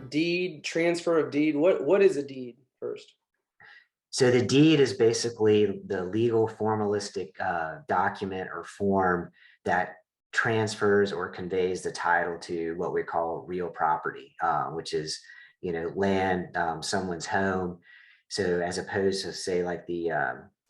Deed, transfer of deed. What is a deed first? So the deed is basically the legal formalistic document or form that transfers or conveys the title to what we call real property, which is, land, someone's home. So as opposed to say like the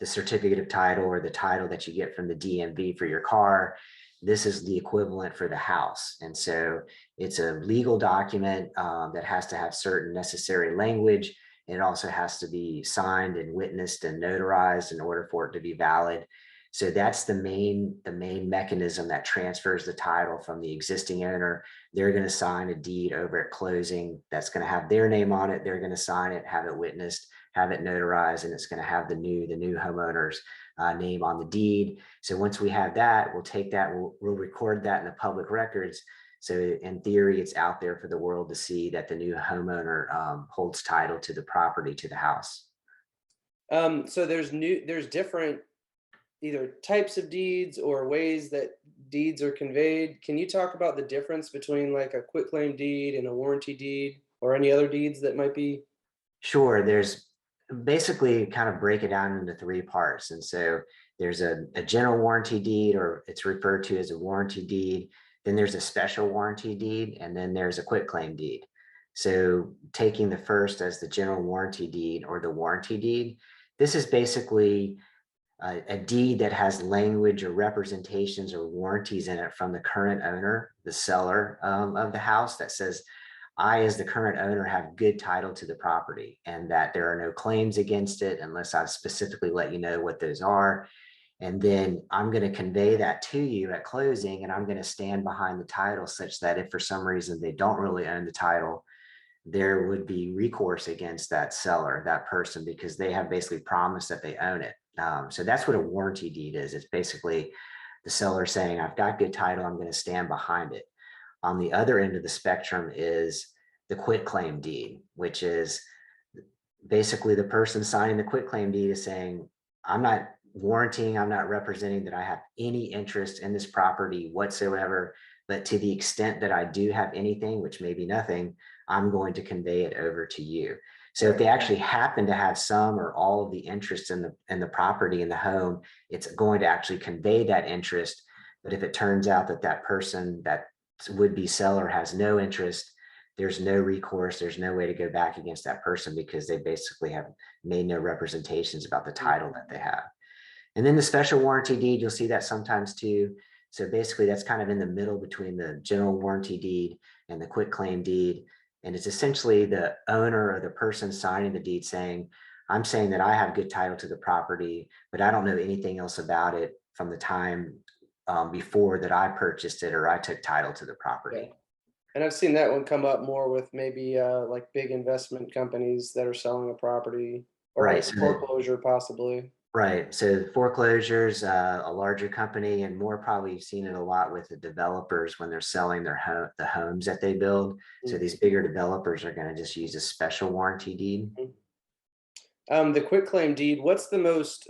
certificate of title or the title that you get from the DMV for your car, this is the equivalent for the house. And so it's a legal document that has to have certain necessary language. It also has to be signed and witnessed and notarized in order for it to be valid. So that's the main mechanism that transfers the title from the existing owner. They're going to sign a deed over at closing that's going to have their name on it. They're going to sign it, have it witnessed, have it notarized, and it's going to have the new homeowner's name on the deed. So once we have that, we'll take that, we'll record that in the public records. So in theory, it's out there for the world to see that the new homeowner holds title to the property, to the house. So there's different either types of deeds or ways that deeds are conveyed. Can you talk about the difference between like a quitclaim deed and a warranty deed or any other deeds that might be? Sure, there's basically kind of break it down into three parts. And so there's a general warranty deed, or it's referred to as a warranty deed. Then there's a special warranty deed, and then there's a quitclaim deed. So taking the first as the general warranty deed or the warranty deed, this is basically a deed that has language or representations or warranties in it from the current owner, the seller of the house, that says, I, as the current owner, have good title to the property and that there are no claims against it unless I specifically let you know what those are. And then I'm going to convey that to you at closing, and I'm going to stand behind the title such that if for some reason they don't really own the title, there would be recourse against that seller, that person, because they have basically promised that they own it. So that's what a warranty deed is. It's basically the seller saying, I've got good title, I'm going to stand behind it. On the other end of the spectrum is the quitclaim deed, which is basically the person signing the quitclaim deed is saying, I'm not warranting, I'm not representing that I have any interest in this property whatsoever, but to the extent that I do have anything, which may be nothing, I'm going to convey it over to you. So if they actually happen to have some or all of the interest in the property, in the home, it's going to actually convey that interest. But if it turns out that that person, that would-be seller, has no interest, there's no recourse, there's no way to go back against that person because they basically have made no representations about the title that they have. And then the special warranty deed, you'll see that sometimes too. So basically that's kind of in the middle between the general warranty deed and the quitclaim deed. And it's essentially the owner or the person signing the deed saying, I'm saying that I have good title to the property, but I don't know anything else about it from the time before that I purchased it or I took title to the Yeah. property. And I've seen that one come up more with maybe like big investment companies that are selling a property or Right. like So that foreclosure possibly. Right. So foreclosures, a larger company, and more probably you've seen it a lot with the developers when they're selling the homes that they build. So Mhm. these bigger developers are going to just use a special warranty deed. The quitclaim deed, what's the most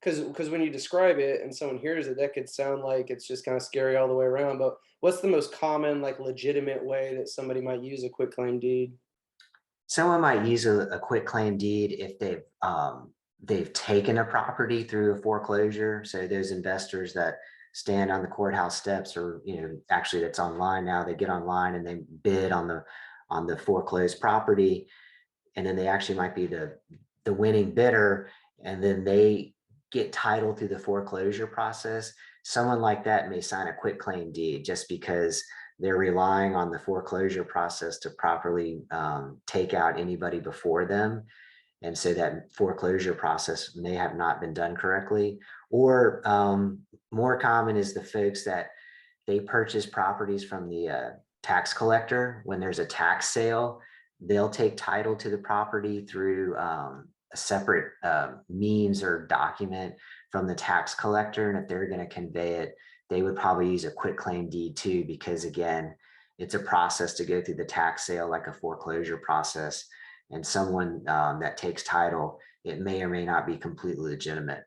because when you describe it and someone hears it, that could sound like it's just kind of scary all the way around. But what's the most common, like legitimate way that somebody might use a quitclaim deed? Someone might use a quit claim deed if they've taken a property through a foreclosure. So those investors that stand on the courthouse steps, or actually that's online now, they get online and they bid on the foreclosed property, and then they actually might be the winning bidder, and then they get title through the foreclosure process. Someone like that may sign a quit claim deed just because they're relying on the foreclosure process to properly take out anybody before them. And so that foreclosure process may have not been done correctly. Or more common is the folks that they purchase properties from the tax collector. When there's a tax sale, they'll take title to the property through a separate means or document from the tax collector. And if they're going to convey it, they would probably use a quitclaim deed too, because again, it's a process to go through the tax sale like a foreclosure process. And someone that takes title, it may or may not be completely legitimate.